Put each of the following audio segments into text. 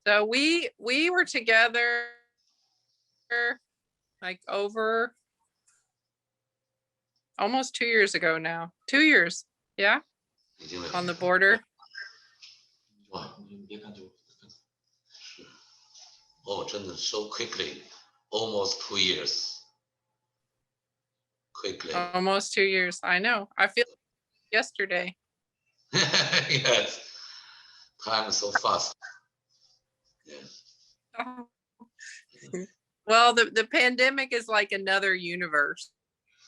So we were together like over almost 2 years ago now. 2 years, yeah, on the border. Oh, so quickly, almost 2 years. Quickly. Almost 2 years. I know. I feel yesterday. Yes, time is so fast. Yes. Well, the pandemic is like another universe.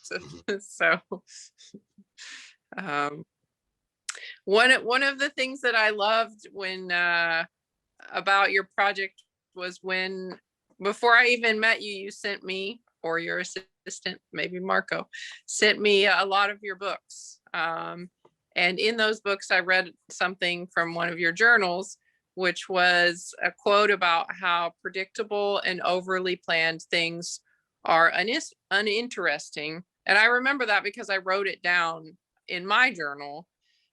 So one of the things that I loved when about your project was when, before I even met you, you sent me, or your assistant, maybe Marco, sent me a lot of your books. And in those books, I read something from one of your journals, which was a quote about how predictable and overly planned things are uninteresting. And I remember that because I wrote it down in my journal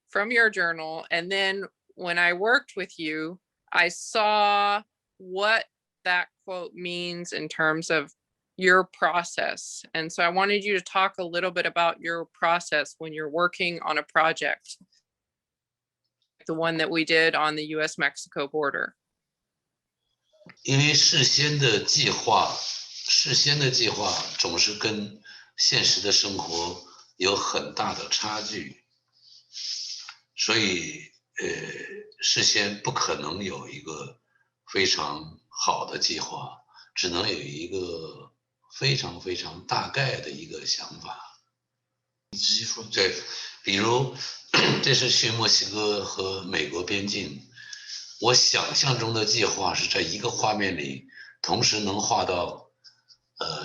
from your journal. And then when I worked with you, I saw what that quote means in terms of your process. And so I wanted you to talk a little bit about your process when you're working on a project, the one that we did on the US-Mexico border. 因为事先的计划总是跟现实的生活有很大的差距，所以事先不可能有一个非常好的计划，只能有一个非常非常大概的一个想法。对，比如这是去墨西哥和美国边境，我想象中的计划是在一个画面里同时能画到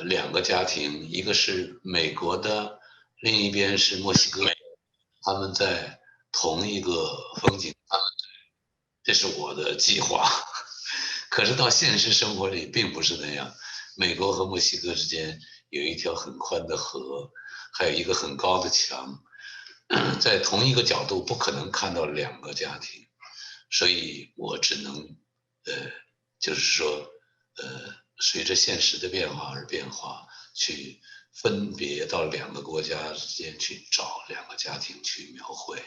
2个家庭，一个是美国的，另一边是墨西哥，他们在同一个风景，这是我的计划。可是到现实生活里并不是那样，美国和墨西哥之间有一条很宽的河，还有一个很高的墙，在同一个角度不可能看到2个家庭，所以我只能就是说随着现实的变化而变化，去分别到2个国家之间去找2个家庭去描绘。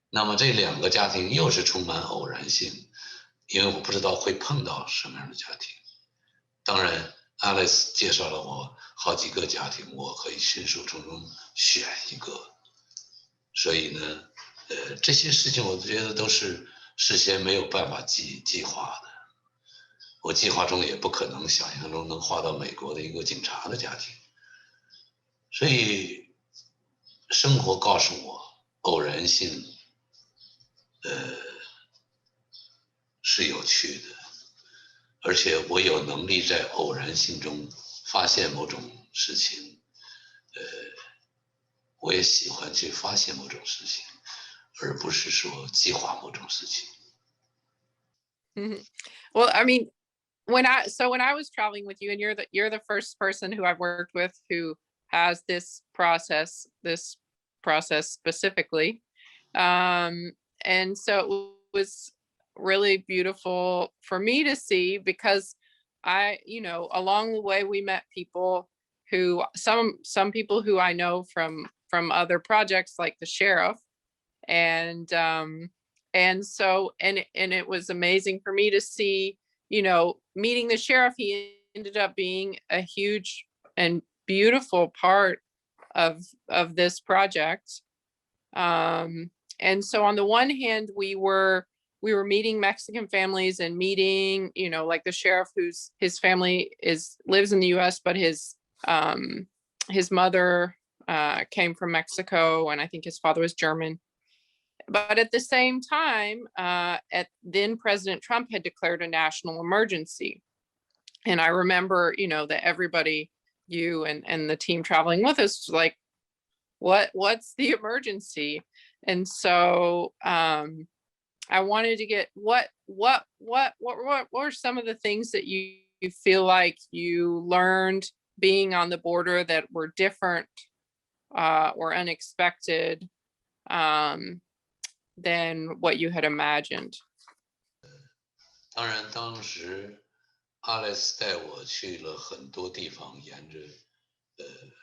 那么这2个家庭又是充满偶然性，因为我不知道会碰到什么样的家庭。当然 Alice 介绍了我好几个家庭，我可以迅速从中选一个。所以呢这些事情我觉得都是事先没有办法计划的，我计划中也不可能想象中能画到美国的一个警察的家庭。所以生活告诉我，偶然性是有趣的，而且我有能力在偶然性中发现某种事情，我也喜欢去发现某种事情，而不是说计划某种事情。Well, I mean, when I was traveling with you, and you're the first person who I've worked with who has this process specifically. And so it was really beautiful for me to see, because along the way we met people who, some people who I know from other projects like the sheriff. And so it was amazing for me to see, meeting the sheriff. He ended up being a huge and beautiful part of this project. And so on the one hand, we were meeting Mexican families and meeting, like the sheriff, his family lives in the US, but his mother came from Mexico, and I think his father was German. But at the same time, then President Trump had declared a national emergency. And I remember, that everybody, you and the team traveling with us, was like, what's the emergency? And so I wanted to get what were some of the things that you feel like you learned being on the border that were different or unexpected than what you had imagined? 当然，当时阿莱斯带我去了很多地方，沿着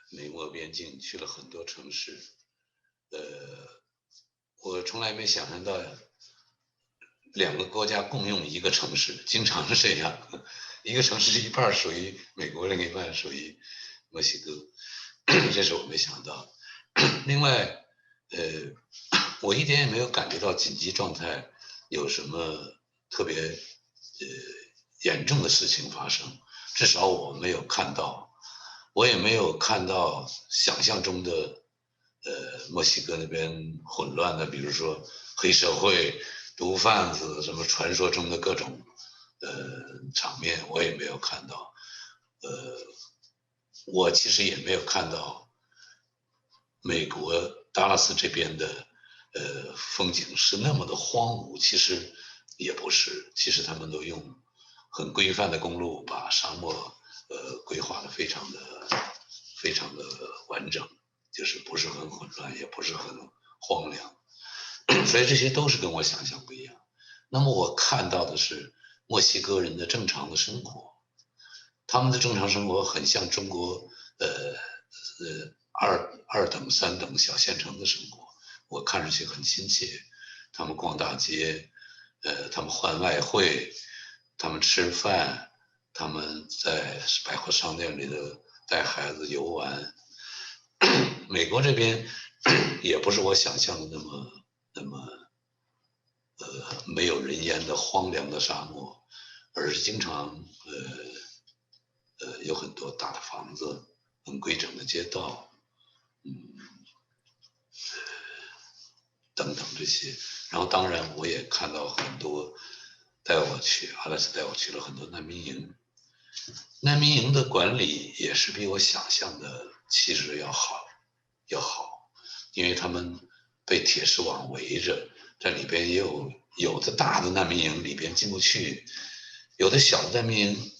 美墨边境去了很多城市。我从来没想象到两个国家共用一个城市，经常是这样，一个城市一半属于美国，另一半属于墨西哥，这是我没想到。另外，我一点也没有感觉到紧急状态有什么特别严重的事情发生，至少我没有看到，我也没有看到想象中的墨西哥那边混乱的，比如说黑社会、毒贩子，什么传说中的各种场面，我也没有看到。我其实也没有看到美国达拉斯这边的风景是那么的荒芜，其实也不是，其实他们都用很规范的公路把沙漠规划的非常的完整，就是不是很混乱，也不是很荒凉，所以这些都是跟我想象不一样。那么我看到的是墨西哥人的正常的生活，他们的正常生活很像中国二等三等小县城的生活，我看上去很亲切。他们逛大街，他们换外汇，他们吃饭，他们在百货商店里头带孩子游玩。美国这边也不是我想象的那么没有人烟的荒凉的沙漠，而是经常有很多大的房子，很规整的街道，等等这些。然后当然我也看到很多阿莱斯带我去了很多难民营，难民营的管理也是比我想象的其实要好，因为他们被铁丝网围着，在里边也有的大的难民营里边进不去，有的小的难民营，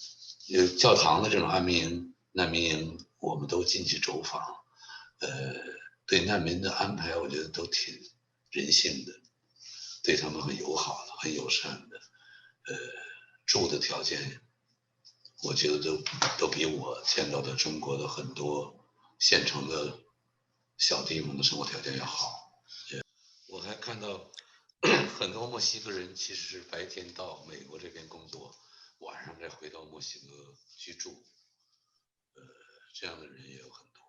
有教堂的这种难民营我们都进去走访，对难民的安排我觉得都挺人性的，对他们很友好的，很友善的，住的条件我觉得都比我见到的中国的很多县城的小地方的生活条件要好。我还看到很多墨西哥人其实是白天到美国这边工作，晚上再回到墨西哥居住，这样的人也有很多。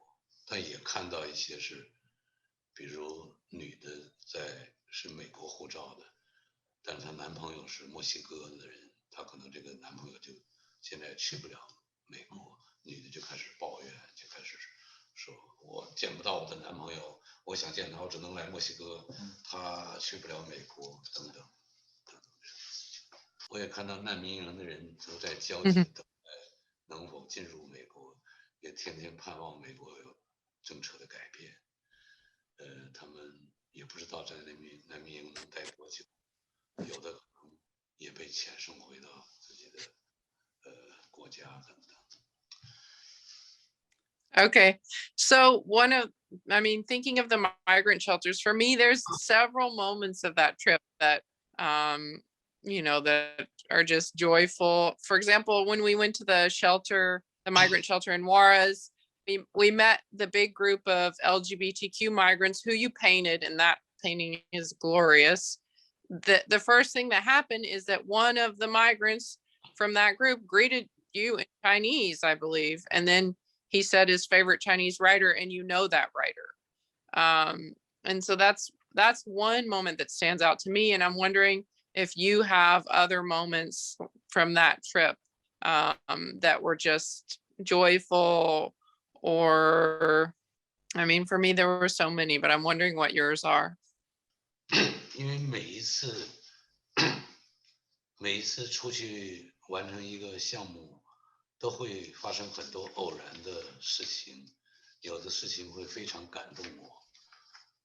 但也看到一些是，比如女的是美国护照的，但是她男朋友是墨西哥的人，她可能这个男朋友就现在去不了美国，女的就开始抱怨，就开始说我见不到我的男朋友，我想见他，我只能来墨西哥，他去不了美国，等等。我也看到难民营的人都在焦急等待能否进入美国，也天天盼望美国有政策的改变。他们也不知道在难民营能待多久，有的可能也被遣送回到自己的国家等等。Okay. So thinking of the migrant shelters, for me, there's several moments of that trip that, that are just joyful. For example, when we went to the migrant shelter in Juarez, we met the big group of LGBTQ migrants who you painted, and that painting is glorious. The first thing that happened is that one of the migrants from that group greeted you in Chinese, I believe, and then he said his favorite Chinese writer, and you know that writer. And so that's one moment that stands out to me. And I'm wondering if you have other moments from that trip that were just joyful, or for me, there were so many, but I'm wondering what yours are. 因为每一次出去完成一个项目，都会发生很多偶然的事情，有的事情会非常感动我。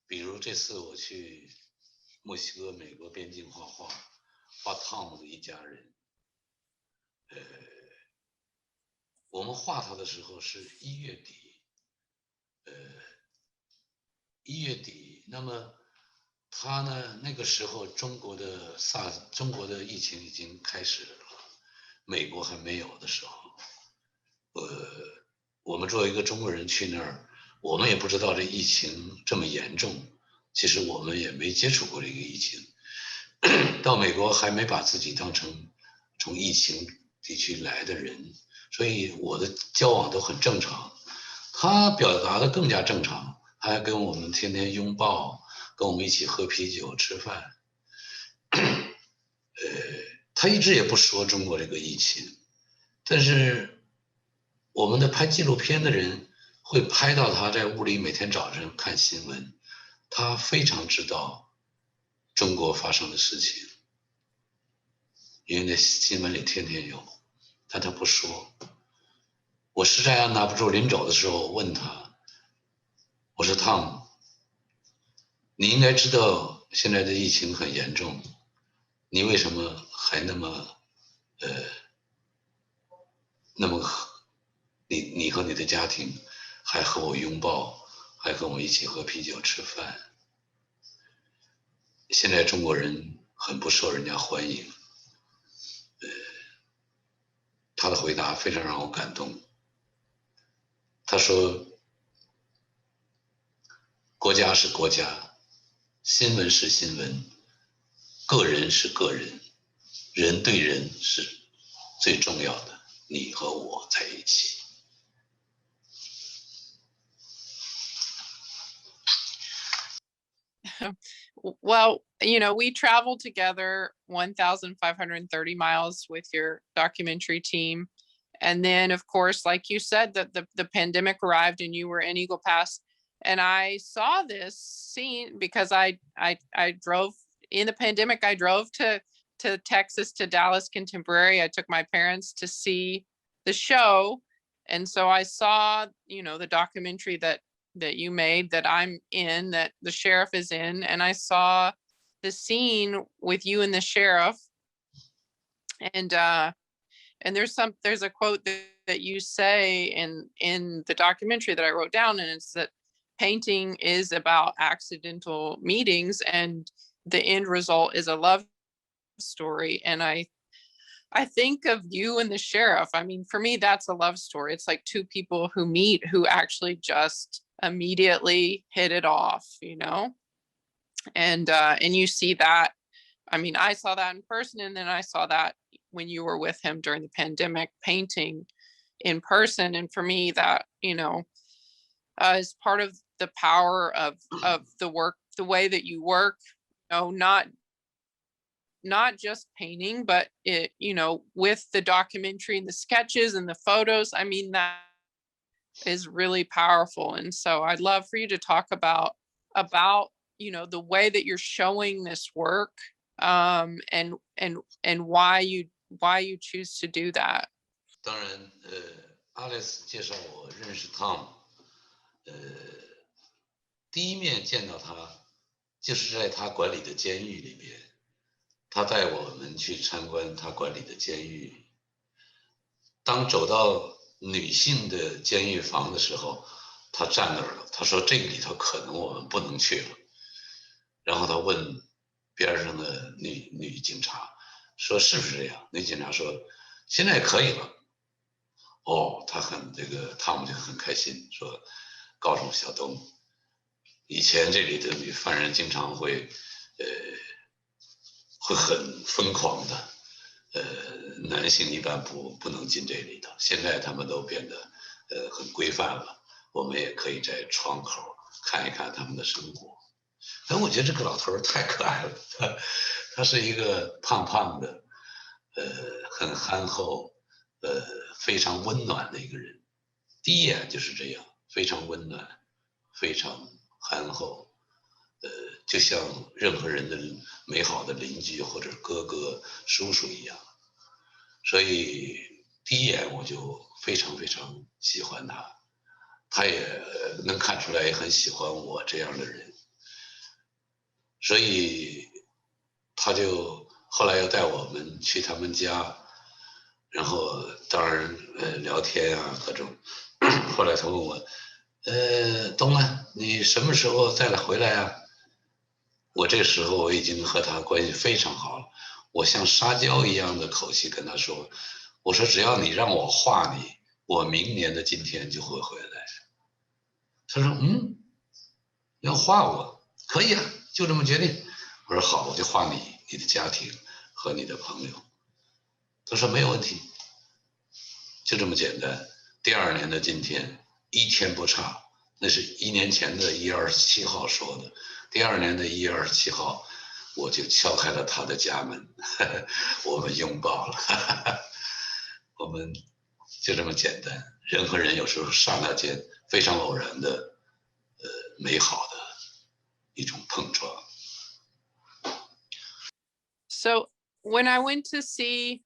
比如这次我去墨西哥美国边境画Tom 的一家人，我们画他的时候是1月底，那么他呢，那个时候中国的疫情已经开始了，美国还没有的时候，我们作为一个中国人去那儿，我们也不知道这疫情这么严重，其实我们也没接触过这个疫情，到美国还没把自己当成从疫情地区来的人，所以我的交往都很正常。他表达的更加正常，还跟我们天天拥抱，跟我们一起喝啤酒吃饭。他一直也不说中国这个疫情，但是我们的拍纪录片的人会拍到他在屋里每天早晨看新闻，他非常知道中国发生的事情，因为那新闻里天天有，但他不说。我实在按捺不住，临走的时候我问他，我说汤，你应该知道现在的疫情很严重，你为什么还那么那么你和你的家庭还和我拥抱，还和我一起喝啤酒吃饭？现在中国人很不受人家欢迎。他的回答非常让我感动。他说：国家是国家，新闻是新闻，个人是个人，人对人是最重要的。你和我在一起。Well, we traveled together 1,530 miles with your documentary team. And then, of course, like you said, that the pandemic arrived and you were in Eagle Pass. And I saw this scene because I drove in the pandemic. I drove to Texas, to Dallas Contemporary. I took my parents to see the show. And so I saw, the documentary that you made, that I'm in, that the sheriff is in, and I saw the scene with you and the sheriff. And there's a quote that you say in the documentary that I wrote down, and it's that painting is about accidental meetings and the end result is a love story. And I think of you and the sheriff. I mean, for me, that's a love story. It's like two people who meet who actually just immediately hit it off, and you see that. I mean, I saw that in person, and then I saw that when you were with him during the pandemic painting in person. And for me, that, is part of the power of the work, the way that you work, not just painting, but it, with the documentary and the sketches and the photos. I mean, that is really powerful. And so I'd love for you to talk about, the way that you're showing this work, and why you choose to do that. 当然，Alex 介绍我认识 Tom，第一面见到他就是在他管理的监狱里边，他带我们去参观他管理的监狱。当走到女性的监狱房的时候，他站那儿了，他说这个里头可能我们不能去了。然后他问边上的女警察说是不是这样？那警察说现在可以了。哦，他汤姆就很开心，说告诉小东，以前这里的女犯人经常会很疯狂的，男性一般不能进这里头，现在他们都变得很规范了，我们也可以在窗口看一看他们的生活。我觉得这个老头太可爱了，他是一个胖胖的，很憨厚，非常温暖的一个人。第一眼就是这样，非常温暖，非常憨厚，就像任何人的美好的邻居或者哥哥、叔叔一样。所以第一眼我就非常非常喜欢他，他也能看出来也很喜欢我这样的人。所以他就后来又带我们去他们家，然后当然聊天啊各种。后来他问我，东啊，你什么时候再来回来啊？我这时候我已经和他关系非常好了，我像撒娇一样的口气跟他说，我说只要你让我画你，我明年的今天就会回来。他说要画我，可以啊，就这么决定。我说好，我就画你，你的家庭和你的朋友。他说没有问题，就这么简单。第2年的今天，一天不差，那是1年前的1月27号说的。第2年的1月27号，我就敲开了他的家门，我们拥抱了，我们就这么简单。人和人有时候刹那间非常偶然的，美好的一种碰撞。So when I went to see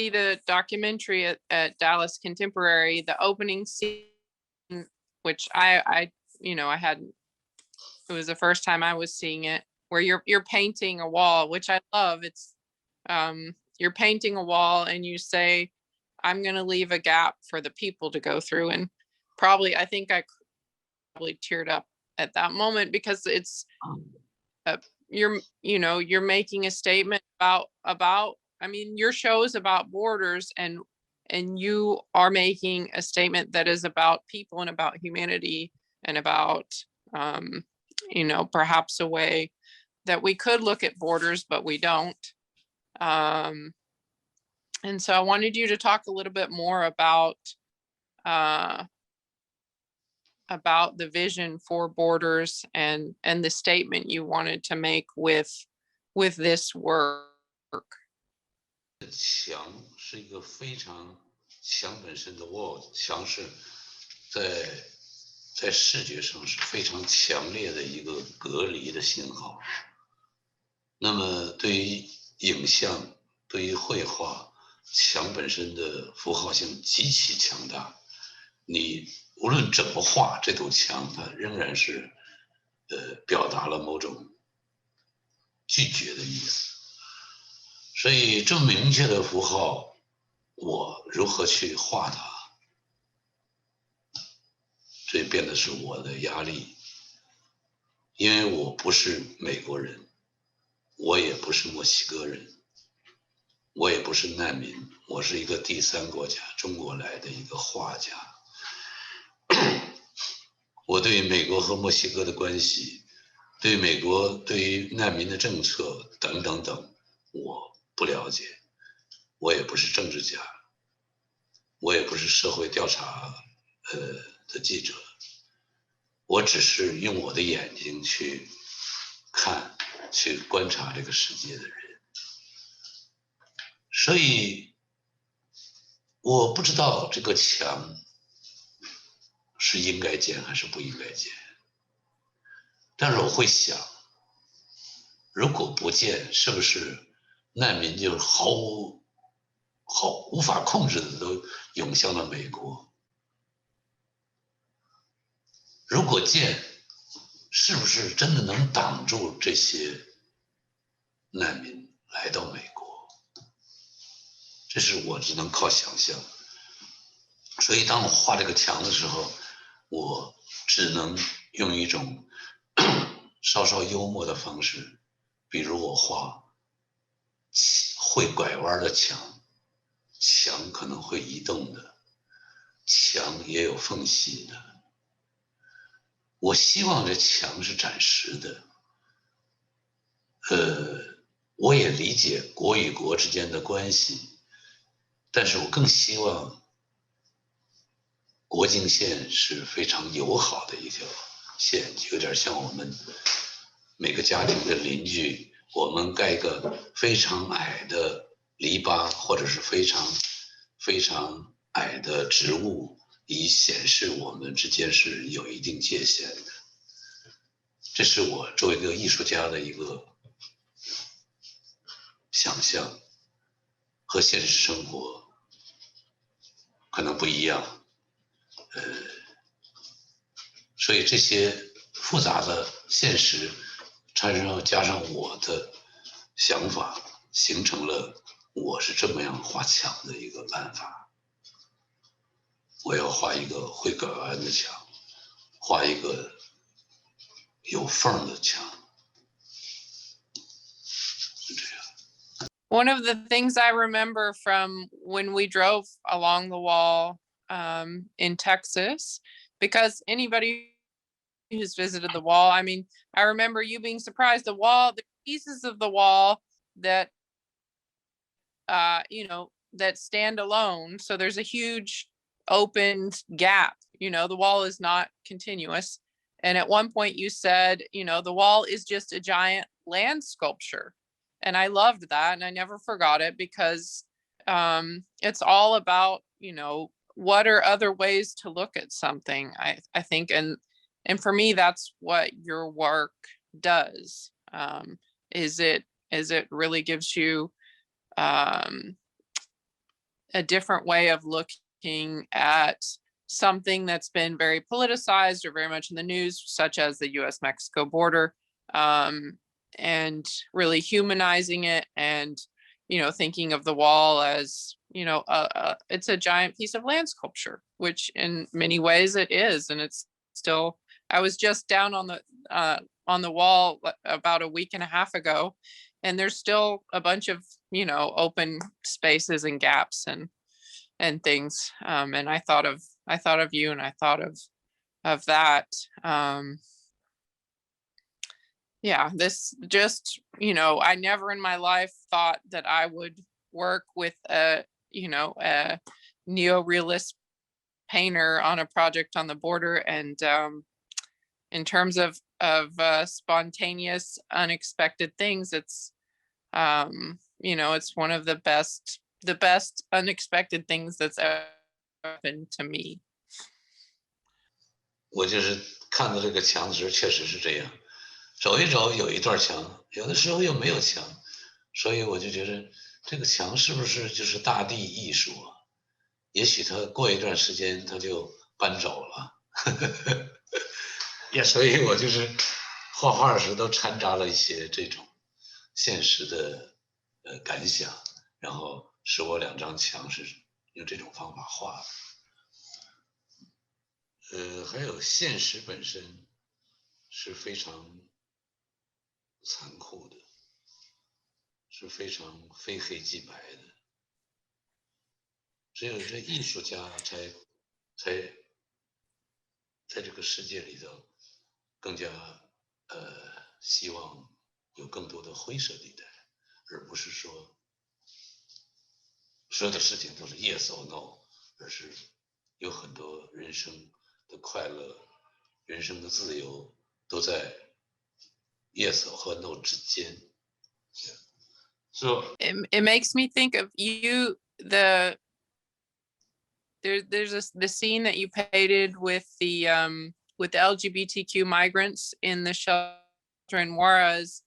the documentary at Dallas Contemporary, the opening scene, which I hadn't, it was the first time I was seeing it, where you're painting a wall, which I love. It's you're painting a wall and you say, I'm going to leave a gap for the people to go through. And I think I probably teared up at that moment, because it's you're making a statement about I mean, your show is about borders, and you are making a statement that is about people and about humanity and about perhaps a way that we could look at borders, but we don't. And so I wanted you to talk a little bit more uh, about the vision for borders and the statement you wanted to make with this work. 墙是一个非常墙本身的 wall， 墙是在视觉上是非常强烈的一个隔离的信号。那么对于影像，对于绘画，墙本身的符号性极其强大。你无论怎么画这堵墙，它仍然是表达了某种拒绝的意思。所以这么明确的符号，我如何去画它，这变得是我的压力。因为我不是美国人，我也不是墨西哥人，我也不是难民，我是一个第3国家中国来的一个画家。我对美国和墨西哥的关系，对美国对于难民的政策等等等，我不了解。我也不是政治家，我也不是社会调查的记者，我只是用我的眼睛去看、去观察这个世界的人。所以我不知道这个墙是应该建还是不应该建，但是我会想，如果不建，是不是难民就无法控制的都涌向了美国？如果建，是不是真的能挡住这些难民来到美国？这是我只能靠想象。所以当我画这个墙的时候，我只能用一种稍稍幽默的方式，比如我画会拐弯的墙，墙可能会移动的，墙也有缝隙的。我希望这墙是暂时的。我也理解国与国之间的关系，但是我更希望国境线是非常友好的一条线，有点像我们每个家庭的邻居，我们盖一个非常矮的篱笆，或者是非常矮的植物，以显示我们之间是有一定界限的。这是我作为一个艺术家的一个想象，和现实生活可能不一样。所以这些复杂的现实加上我的想法，形成了我是这么样画墙的一个办法。我要画一个会拐弯的墙，画一个有缝的墙， One of the things I remember from when we drove along the wall in Texas, because anybody who's visited the wall, I mean, I remember you being surprised. The pieces of the wall that that stand alone. So there's a huge opened gap. The wall is not continuous. And at one point you said, the wall is just a giant land sculpture. And I loved that. And I never forgot it because it's all about, what are other ways to look at something, I think. And for me, that's what your work does. Is it really gives you a different way of looking at something that's been very politicized or very much in the news, such as the US-Mexico border, and really humanizing it and, thinking of the wall as, it's a giant piece of land sculpture, which in many ways it is. And it's still, I was just down on the wall about a week and a half ago, and there's still a bunch of open spaces and gaps and things, and I thought of you, and I thought of that. Yeah, this just, I never in my life thought that I would work with a neo-realist painter on a project on the border. And in terms of spontaneous, unexpected things, it's it's one of the best unexpected things that's ever happened to me. 我就是看到这个墙的时候，确实是这样，走一走有一段墙，有的时候又没有墙，所以我就觉得这个墙是不是就是大地艺术啊？也许它过一段时间它就搬走了，也所以我就是画画的时候都掺杂了一些这种现实的感想，然后使我两张墙是用这种方法画的。还有现实本身是非常残酷的，是非常非黑即白的。只有这艺术家才在这个世界里头更加希望有更多的灰色地带，而不是说所有的事情都是 yes or no， 而是有很多人生的快乐、人生的自由都在 yes 和 no 之间。So it makes me think of you, there's the scene that you painted with the LGBTQ migrants in the shelter in Juarez.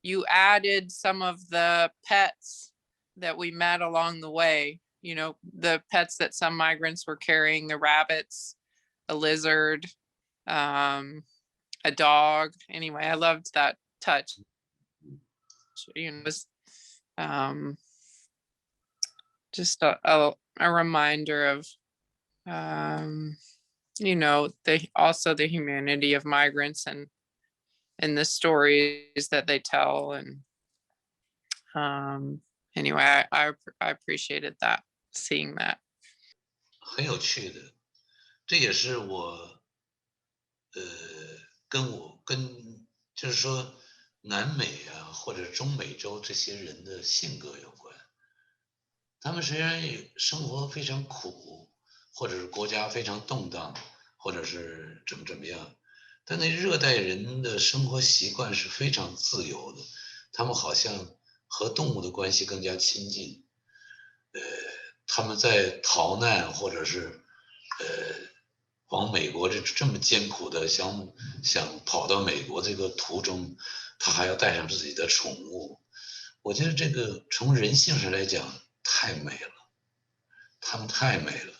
You added some of the pets that we met along the way, the pets that some migrants were carrying, the rabbits, a lizard, a dog. Anyway, I loved that touch. Just a reminder of the humanity of migrants and the stories that they tell. And anyway, I appreciated that, seeing that. 很有趣的，这也是我跟就是说南美啊或者中美洲这些人的性格有关。他们虽然也生活非常苦，或者是国家非常动荡，或者是怎么样，但那热带人的生活习惯是非常自由的，他们好像和动物的关系更加亲近。他们在逃难或者是往美国这么艰苦的想跑到美国这个途中，他还要带上自己的宠物。我觉得这个从人性上来讲太美了，他们太美了，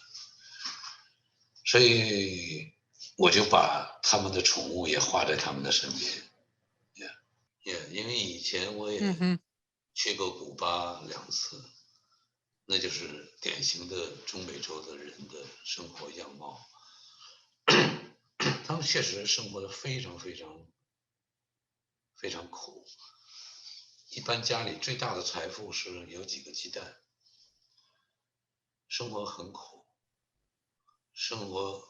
所以我就把他们的宠物也画在他们的身边。因为以前我也去过古巴2次，那就是典型的中美洲的人的生活样貌。他们确实生活的非常非常非常苦，一般家里最大的财富是有几个鸡蛋。生活很苦，生活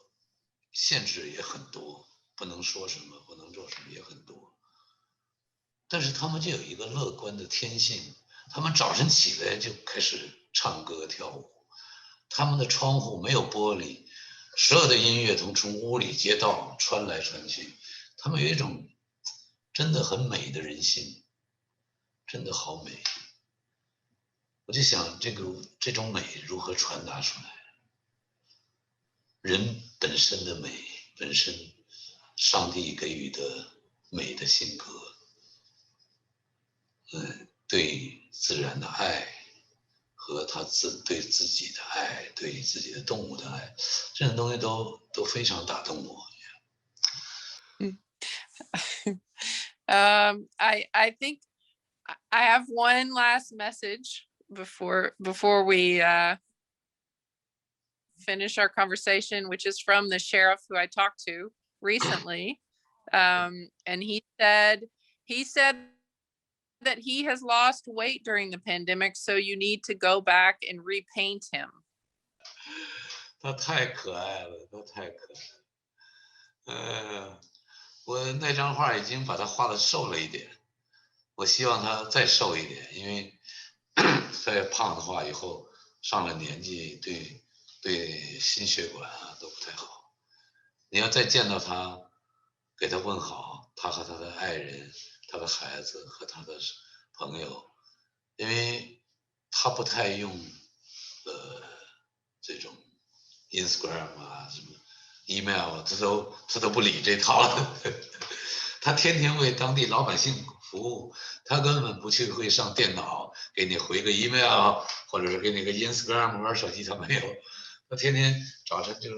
限制也很多，不能说什么，不能做什么也很多。但是他们就有一个乐观的天性，他们早晨起来就开始唱歌跳舞，他们的窗户没有玻璃，所有的音乐从屋里街道穿来穿去，他们有一种真的很美的人性，真的好美。我就想这种美如何传达出来？人本身的美，本身上帝给予的美的性格，对自然的爱和他对自己的爱，对自己的动物的爱，这种东西都非常打动我。I think I have one last message before we finish our conversation, which is from the sheriff who I talked to recently. And he said that he has lost weight during the pandemic, so you need to go back and repaint him. 他太可爱了，他太可爱了。我那张画已经把他画的瘦了一点，我希望他再瘦一点，因为再胖的话，以后上了年纪，对心血管啊都不太好。你要再见到他，给他问好，他和他的爱人、他的孩子和他的朋友，因为他不太用这种 Instagram 啊什么 email，他都不理这套了。他天天为当地老百姓服务，他根本不去会上电脑给你回个 email， 或者是给你个 Instagram 玩手机，他没有。他天天早晨就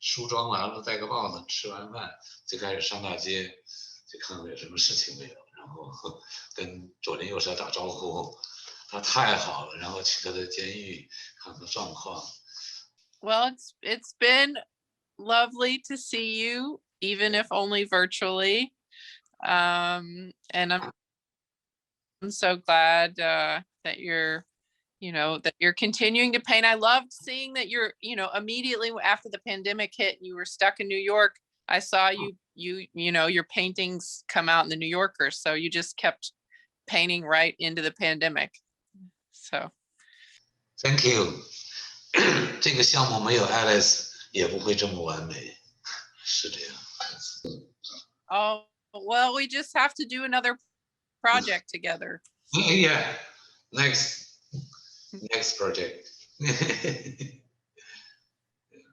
梳妆完了，戴个帽子，吃完饭就开始上大街，去看看有什么事情没有，然后跟左邻右舍打招呼。他太好了，然后去他的监狱看看状况。Well, it's been lovely to see you, even if only virtually. And I'm so glad that you're continuing to paint. I loved seeing that you're, immediately after the pandemic hit, you were stuck in New York. I saw your paintings come out in the New Yorker. So you just kept painting right into the pandemic. So Thank you 。这个项目没有 Alice 也不会这么完美，是这样。oh well, we just have to do another project together. Yeah, next project